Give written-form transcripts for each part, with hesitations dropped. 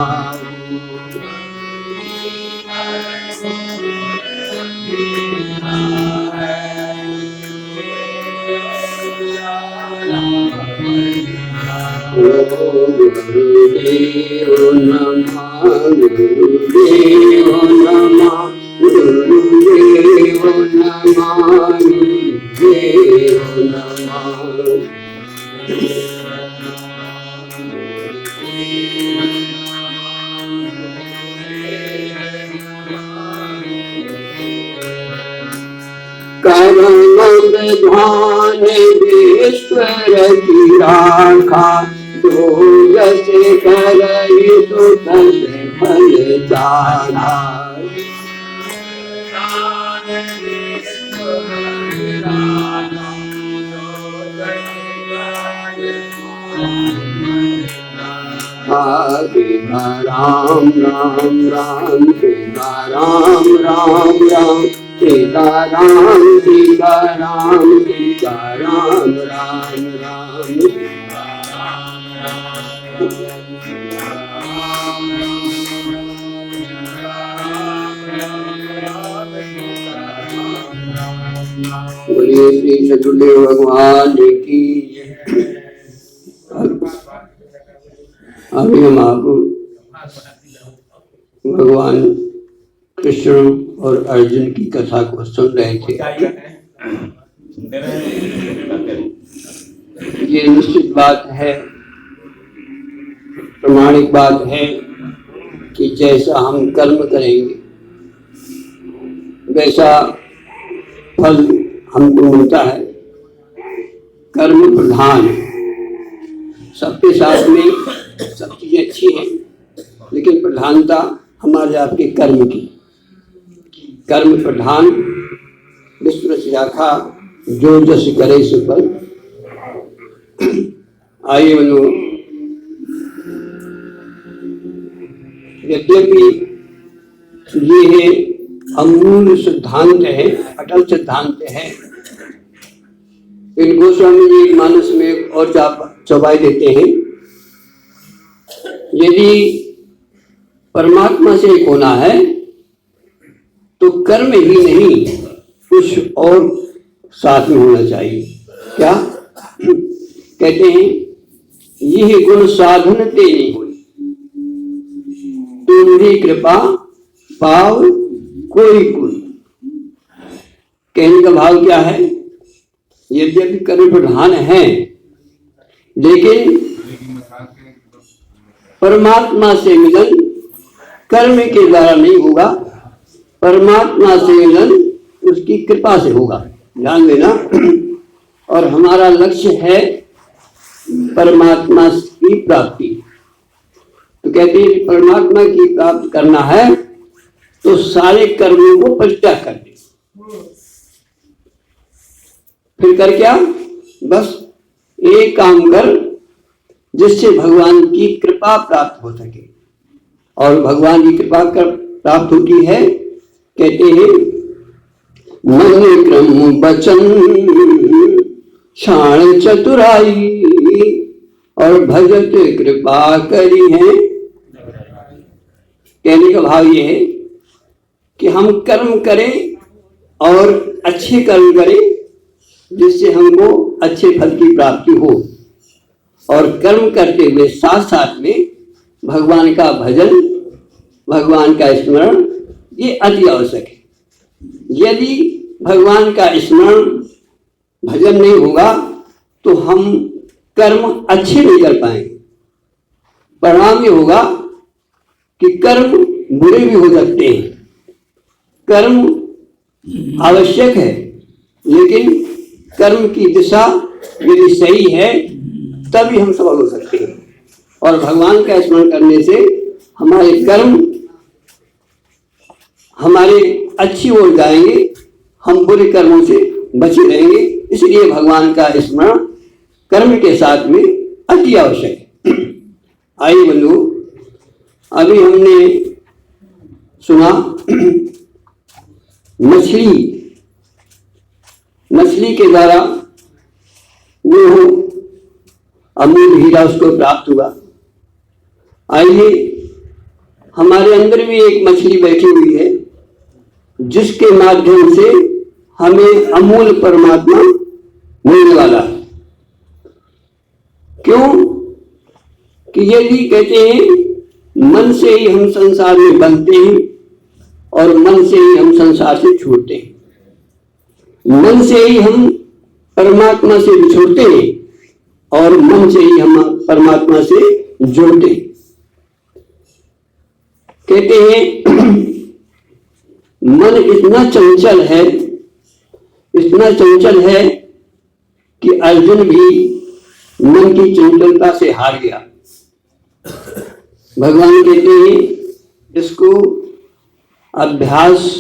गुरुदेव नमः, गुरुदेव नमः, गुरुदेव नमः, गुरुदेव नमः। कर्म विधान ईश्वर की राखा, जो यश करई तो तस फल जाना। सीता राम राम राम, सीता राम राम राम, सीता राम सीता राम, सीता राम राम राम, सीता राम राम। बोलिए श्री सतगुरुदेव भगवान की। अभी हम आपको भगवान कृष्ण और अर्जुन की कथा को सुन रहे थे। ये निश्चित बात है, प्रमाणिक बात है कि जैसा हम कर्म करेंगे वैसा फल हमको मिलता है। कर्म प्रधान, सबके साथ में सब चीजें अच्छी हैं, लेकिन प्रधानता हमारे आपके कर्म की। कर्म प्रधान विश्व शाखा, जो जस करे सुफल। आइए बनो, यद्यपि ये अमूल सिद्धांत है, अटल सिद्धांत है, इनको स्वामी जी मानस में और चौपाई देते हैं। यदि परमात्मा से एक होना है तो कर्म ही नहीं, कुछ और साथ में होना चाहिए। क्या कहते हैं? यह गुण साधन ते नहीं हुई, तुम्हारी कृपा पाव कोई गुण। कहने का भाव क्या है? यद्यपि कर्म प्रधान है, लेकिन परमात्मा से मिलन कर्म के द्वारा नहीं होगा, परमात्मा से मिलन उसकी कृपा से होगा। ध्यान देना। और हमारा लक्ष्य है परमात्मा की प्राप्ति। तो कहते हैं कि परमात्मा की प्राप्ति करना है तो सारे कर्मों को परित्याग कर दे। फिर कर क्या? बस एक काम कर जिससे भगवान की कृपा प्राप्त हो सके। और भगवान की कृपा प्राप्त होती है, कहते हैं मन क्रम बचन शाण चतुराई, और भजत कृपा करी है। कहने का भाव ये है कि हम कर्म करें और अच्छे कर्म करें जिससे हमको अच्छे फल की प्राप्ति हो। और कर्म करते हुए साथ साथ में भगवान का भजन, भगवान का स्मरण, ये अति आवश्यक है। यदि भगवान का स्मरण भजन नहीं होगा तो हम कर्म अच्छे नहीं कर पाएंगे। परिणाम ये होगा कि कर्म बुरे भी हो सकते हैं। कर्म आवश्यक है, लेकिन कर्म की दिशा यदि सही है तभी हम सफल हो सकते हैं। और भगवान का स्मरण करने से हमारे कर्म हमारे अच्छी ओर जाएंगे, हम बुरे कर्मों से बचे रहेंगे। इसलिए भगवान का स्मरण कर्म के साथ में अति आवश्यक है। आइए बंधु, अभी हमने सुना मछली के द्वारा वो अमूल हीरा उसको प्राप्त हुआ। आइए हमारे अंदर भी एक मछली बैठी हुई है, जिसके माध्यम से हमें अमूल परमात्मा मिलने वाला है। क्यों कि यदि कहते हैं मन से ही हम संसार में बनते हैं और मन से ही हम संसार से छूटते हैं, मन से ही हम परमात्मा से बिछुड़ते हैं और मन से ही हम परमात्मा से जुड़ते हैं। कहते हैं मन इतना चंचल है, इतना चंचल है कि अर्जुन भी मन की चंचलता से हार गया। भगवान कहते हैं इसको अभ्यास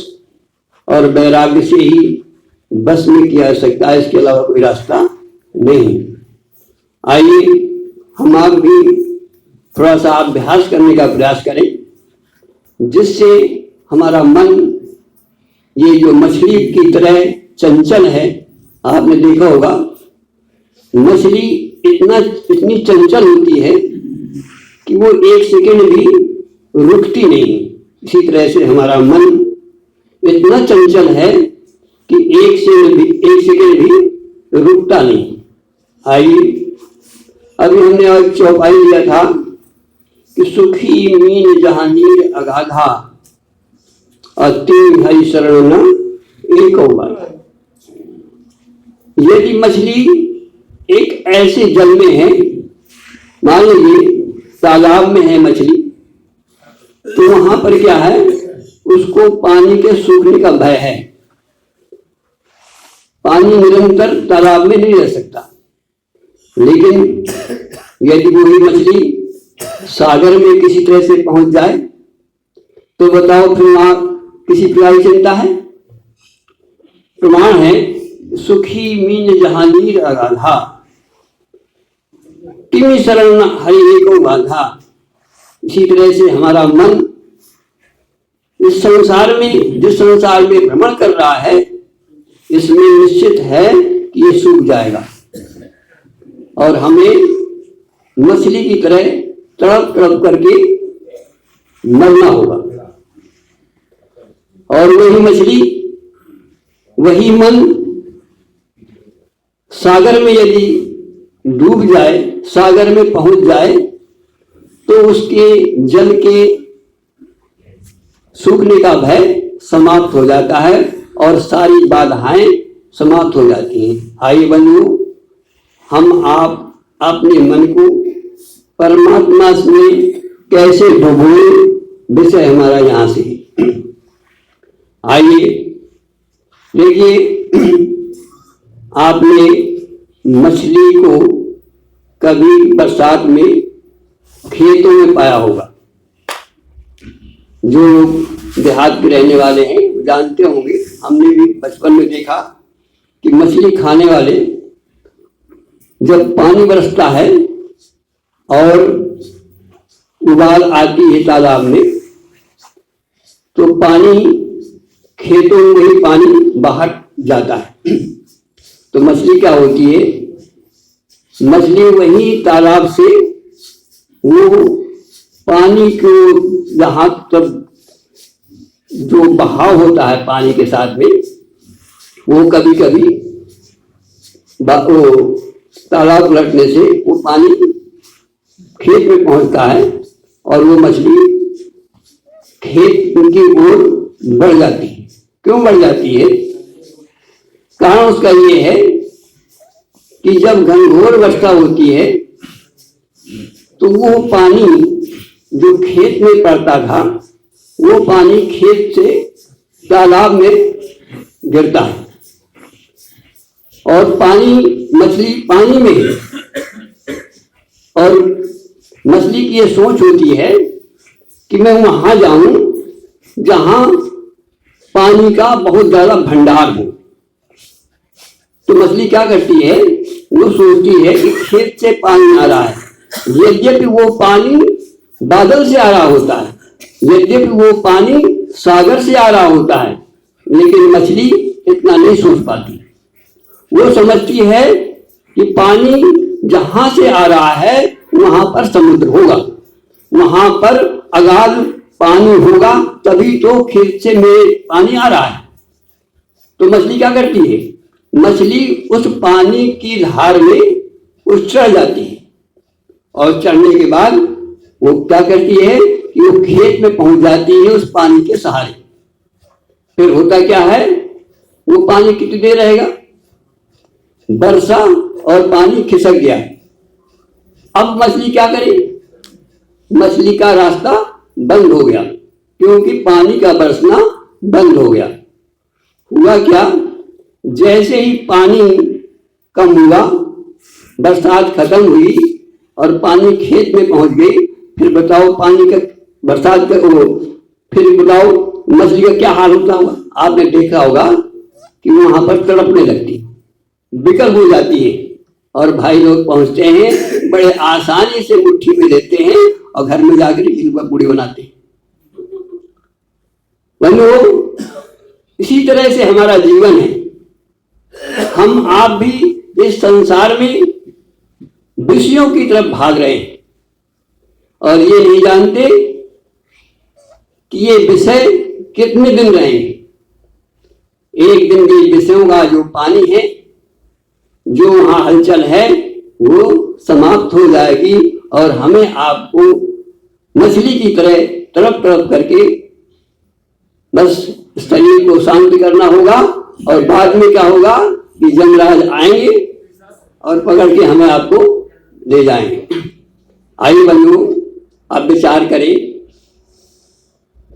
और वैराग्य से ही बस में किया जा सकता है, इसके अलावा कोई रास्ता नहीं। आइए हम आप भी थोड़ा सा अभ्यास करने का प्रयास करें, जिससे हमारा मन ये जो मछली की तरह चंचल है, आपने देखा होगा मछली इतनी चंचल होती है कि वो एक सेकंड भी रुकती नहीं। इसी तरह से हमारा मन इतना चंचल है कि एक सेकंड भी रुकता नहीं। आइए अभी हमने एक चौपाई लिया था कि सुखी मीन जहानीर अगाधा अति हरि शरण एक बार। यदि मछली एक ऐसे जल में है, मान लीजिए तालाब में है मछली, तो वहां पर क्या है, उसको पानी के सूखने का भय है। पानी निरंतर तालाब में नहीं रह सकता। लेकिन यदि वही मछली सागर में किसी तरह से पहुंच जाए तो बताओ फिर वहां किसी प्रकार की चिंता है? प्रमाण है सुखी मीन जहानीर अगाधा किमी शरण हरि एको बाधा। इसी तरह से हमारा मन इस संसार में, जिस संसार में भ्रमण कर रहा है, इसमें निश्चित है कि ये सूख जाएगा और हमें मछली की तरह तड़प तड़प करके मरना होगा। और वही मछली, वही मन सागर में यदि डूब जाए, सागर में पहुंच जाए, तो उसके जल के सूखने का भय समाप्त हो जाता है और सारी बाधाएं समाप्त हो जाती हैं। आइए बंधुओं, हम आप अपने मन को परमात्मा में कैसे डुबोए, विषय हमारा यहां से। आइए देखिए, आपने मछली को कभी बरसात में खेतों में पाया होगा। जो लोग देहात के रहने वाले हैं वो जानते होंगे, हमने भी बचपन में देखा कि मछली खाने वाले जब पानी बरसता है और उबाल आती है तालाब में, तो पानी खेतों में ही पानी बाहर जाता है। तो मछली क्या होती है, मछली वही तालाब से वो पानी को जहां तब जो बहाव होता है पानी के साथ में, वो कभी कभी तालाब उलटने से वो पानी खेत में पहुंचता है और वो मछली खेत की ओर बढ़ जाती है। क्यों बढ़ जाती है? कारण उसका ये है कि जब घनघोर वर्षा होती है तो वो पानी जो खेत में पड़ता था, वो पानी खेत से तालाब में गिरता है और मछली पानी में है। और मछली की ये सोच होती है कि मैं वहां जाऊं जहां पानी का बहुत ज्यादा भंडार हो। तो मछली क्या करती है, वो सोचती है कि खेत से पानी आ रहा है, यद्यपि वो पानी बादल से आ रहा होता है, यद्यपि वो पानी सागर से आ रहा होता है, लेकिन मछली इतना नहीं सोच पाती। वो समझती है कि पानी जहां से आ रहा है वहां पर समुद्र होगा, वहां पर अगाध पानी होगा तभी तो खेत से मेरे पानी आ रहा है। तो मछली क्या करती है, मछली उस पानी की धार में वो चढ़ जाती है और चढ़ने के बाद वो क्या करती है कि वो खेत में पहुंच जाती है उस पानी के सहारे। फिर होता क्या है, वो पानी कितनी देर रहेगा, बरसा और पानी खिसक गया। अब मछली क्या करे, मछली का रास्ता बंद हो गया क्योंकि पानी का बरसना बंद हो गया। हुआ क्या, जैसे ही पानी कम हुआ, बरसात खत्म हुई और पानी खेत में पहुंच गई, फिर बताओ पानी का बरसात का वो, फिर बताओ मछली का क्या हाल होता होगा। आपने देखा होगा कि वहां पर तड़पने लगती, बिकल हो जाती है और भाई लोग पहुंचते हैं, बड़े आसानी से मुट्ठी में लेते हैं और घर में जाकर हिलवा पूड़ी बनाते हैं। इसी तरह से हमारा जीवन है। हम आप भी इस संसार में विषयों की तरफ भाग रहे हैं और ये नहीं जानते कि ये विषय कितने दिन रहेंगे। एक दिन भी विषयों का जो पानी है, जो वहां हलचल है, वो समाप्त हो जाएगी और हमें आपको मछली की तरह तड़प तड़प करके बस शरीर को शांत करना होगा और बाद में क्या होगा कि जमराज आएंगे और पकड़ के हमें आपको ले जाएंगे। आइए बंधु, आप विचार करें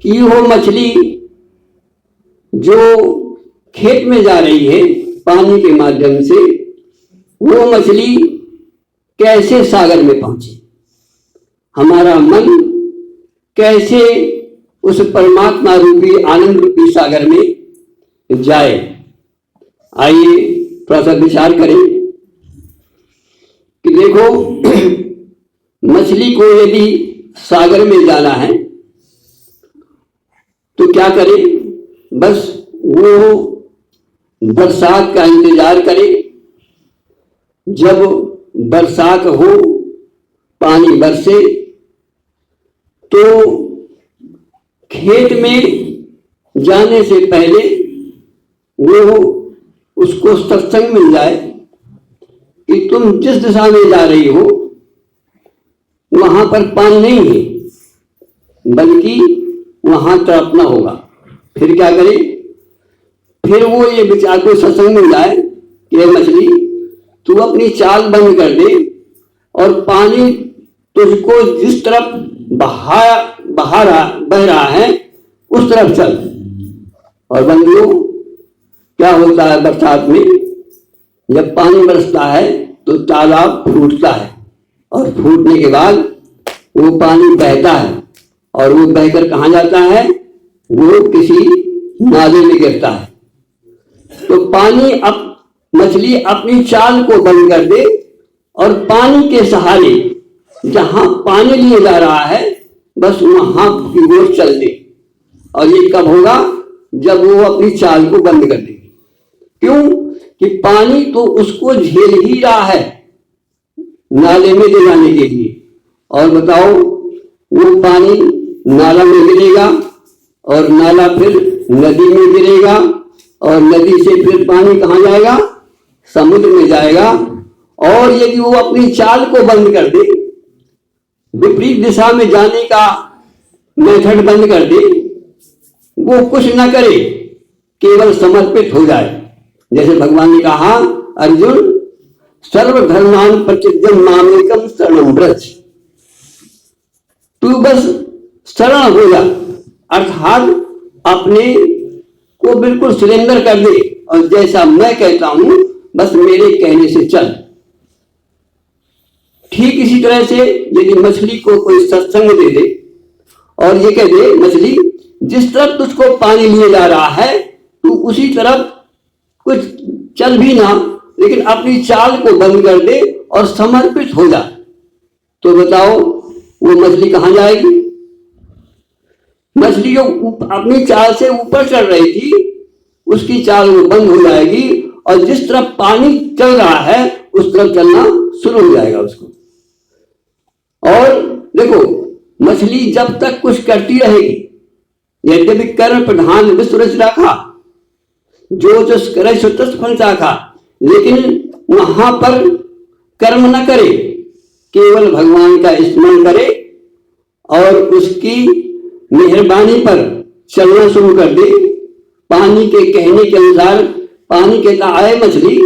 कि वो मछली जो खेत में जा रही है पानी के माध्यम से, वो मछली कैसे सागर में पहुंची, हमारा मन कैसे उस परमात्मा रूपी आनंद रूपी सागर में जाए। आइए थोड़ा सा विचार करें कि देखो मछली को यदि सागर में जाना है तो क्या करे, बस वो बरसात का इंतजार करे। जब बरसात हो, पानी बरसे, तो खेत में जाने से पहले वो उसको सत्संग मिल जाए कि तुम जिस दिशा में जा रही हो वहां पर पानी नहीं है, बल्कि वहां तड़पना होगा। फिर क्या करे, फिर वो ये विचार को सत्संग मिल जाए कि मछली तू अपनी चाल बंद कर दे और पानी तुझको जिस तरफ बह रहा है उस तरफ चल। और बंधुओं, क्या होता है बरसात में, जब पानी बरसता है तो तालाब फूटता है और फूटने के बाद वो पानी बहता है और वो बहकर कहाँ जाता है, वो किसी नाले में गिरता है। तो पानी अब मछली अपनी चाल को बंद कर दे और पानी के सहारे जहां पानी लिए जा रहा है बस वहां की ओर चल दे। और ये कब होगा, जब वो अपनी चाल को बंद कर देगी। क्यों कि पानी तो उसको झेल ही रहा है नाले में ले जाने के लिए। और बताओ, वो पानी नाला में गिरेगा और नाला फिर नदी में गिरेगा और नदी से फिर पानी कहाँ जाएगा, समुद्र में जाएगा। और यदि वो अपनी चाल को बंद कर दे, विपरीत दिशा में जाने का मेथड बंद कर दे, वो कुछ न करे, केवल समर्पित हो जाए। जैसे भगवान ने कहा, अर्जुन सर्वधर्मान परित्यज्य मामेकम शरणं व्रज, तू बस शरण हो जा, अर्थात अपने को बिल्कुल सरेंडर कर दे और जैसा मैं कहता हूं बस मेरे कहने से चल। ठीक इसी तरह से यदि मछली को कोई सत्संग दे दे और ये कह दे, मछली जिस तरफ तुझको पानी लिए जा रहा है तू उसी तरफ कुछ चल भी ना, लेकिन अपनी चाल को बंद कर दे और समर्पित हो जा, तो बताओ वो मछली कहां जाएगी। मछली जो अपनी चाल से ऊपर चल रही थी उसकी चाल वो बंद हो जाएगी और जिस तरफ पानी चल रहा है उस तरफ चलना शुरू हो जाएगा उसको। और देखो, मछली जब तक कुछ करती रहेगी, यद्यपि कर्म प्रधान विश्व रचना जो जस करे सो तस् फल चाखा, लेकिन वहां पर कर्म न करे, केवल भगवान का स्मरण करे और उसकी मेहरबानी पर चलना शुरू कर दे। पानी के कहने के अनुसार पानी कहता आए मछली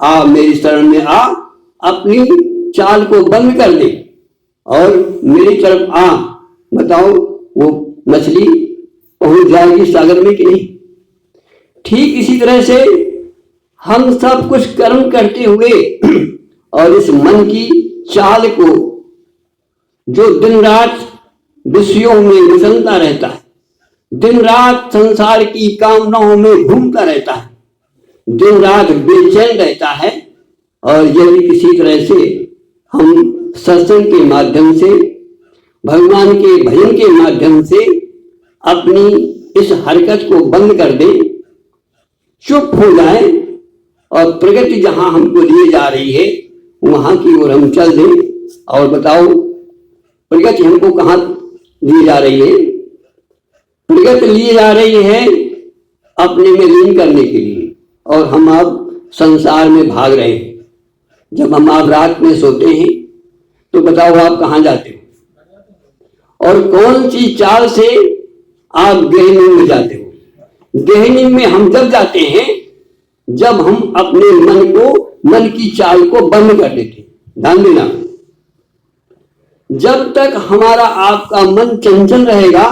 आ मेरी शरण में आ, अपनी चाल को बंद कर दे और मेरी तरफ आ। बताओ वो मछली पहुंच जाएगी सागर में कि नहीं? ठीक इसी तरह से हम सब कुछ कर्म करते हुए और इस मन की चाल को जो दिन रात विषयों में विचलता रहता है, दिन रात संसार की कामनाओं में घूमता रहता है, दिन रात बेचैन रहता है, और यदि किसी तरह से हम सत्संग के माध्यम से, भगवान के भजन के माध्यम से अपनी इस हरकत को बंद कर दे, चुप हो जाए और प्रगति जहां हमको लिए जा रही है वहां की ओर हम चल दें। और बताओ प्रगति हमको कहां ली जा रही है? प्रगति लिए जा रही है अपने में लीन करने के लिए, और हम अब संसार में भाग रहे हैं। जब हम आप रात में सोते हैं तो बताओ आप कहां जाते हो और कौन सी चाल से आप गहनी में जाते हो? गहनी में हम जब जाते हैं जब हम अपने मन की चाल को बंद कर देते। ध्यान देना, जब तक हमारा आपका मन चंचल रहेगा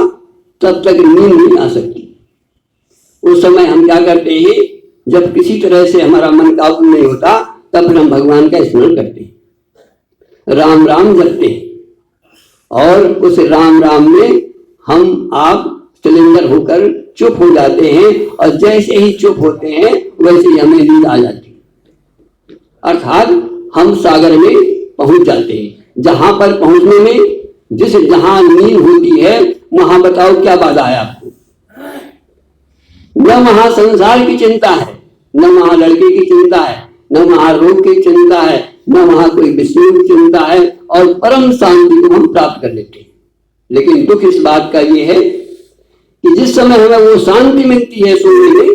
तब तक नींद नहीं आ सकती। उस समय हम क्या करते हैं, जब किसी तरह से हमारा मन काबू नहीं होता तब फिर हम भगवान का स्मरण करते हैं, राम राम जपते हैं, और उस राम राम में हम आप सिलेंडर होकर चुप हो जाते हैं, और जैसे ही चुप होते हैं वैसे ही हमें नींद आ जाती है। अर्थात हम सागर में पहुंच जाते हैं। जहां पर पहुंचने में जहां नींद होती है वहां बताओ क्या बाधा है आपको? न वहां संसार की चिंता है, न वहां लड़के की चिंता है, न वहां रोग की चिंता है, न वहां कोई विषयों की चिंता है, और परम शांति को हम प्राप्त कर लेते हैं। लेकिन दुख इस बात का ये है कि जिस समय हमें वो शांति मिलती है सोने में,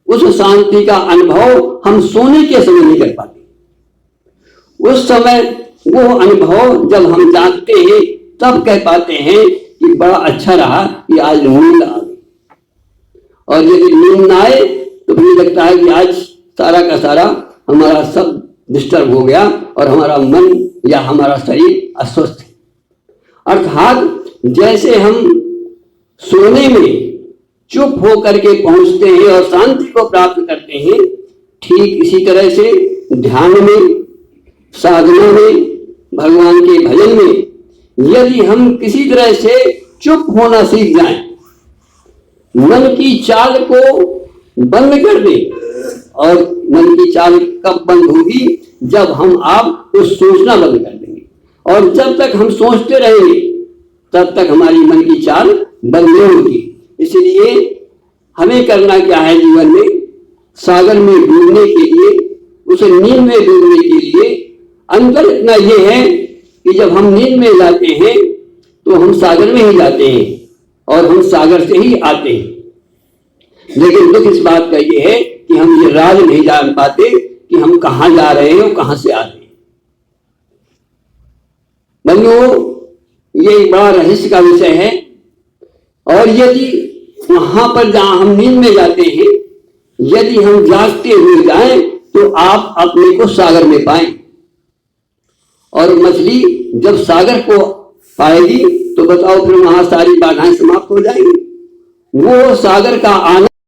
उस शांति का अनुभव हम सोने के समय नहीं कर पाते। उस समय वो अनुभव जब हम जागते हैं तब कह पाते हैं कि बड़ा अच्छा रहा कि आज नींद आ गई। और यदि नींद ना आए तो फिर लगता है कि आज सारा का सारा हमारा सब डिस्टर्ब हो गया और हमारा मन या हमारा शरीर अस्वस्थ है। अर्थात जैसे हम सोने में चुप होकर के पहुंचते हैं और शांति को प्राप्त करते हैं, ठीक इसी तरह से ध्यान में, साधना में, भगवान के भजन में यदि हम किसी तरह से चुप होना सीख जाएं, मन की चाल को बंद कर दें, और मन की चाल कब बंद होगी? जब हम आप को सोचना बंद कर देंगे, और जब तक हम सोचते रहेंगे तब तक हमारी मन की चाल बंद नहीं होगी। इसलिए हमें करना क्या है जीवन में? सागर में डूबने के लिए, उसे नींद में डूबने के लिए अंतर इतना ये है कि जब हम नींद में जाते हैं तो हम सागर में ही जाते हैं और हम सागर से ही आते हैं। लेकिन दुख इस बात का ये है कि हम ये राज नहीं जान पाते कि हम कहां जा रहे हैं और कहां से आ रहे हैं। बंधुओं, ये एक बड़ा रहस्य का विषय है। और यदि वहां पर जहां हम नींद में जाते हैं, यदि हम जागते हुए जाएं तो आप अपने को सागर में पाएं। और मछली जब सागर को पाएगी तो बताओ फिर वहां सारी बाधाएं समाप्त हो जाएंगी। वो सागर का आनंद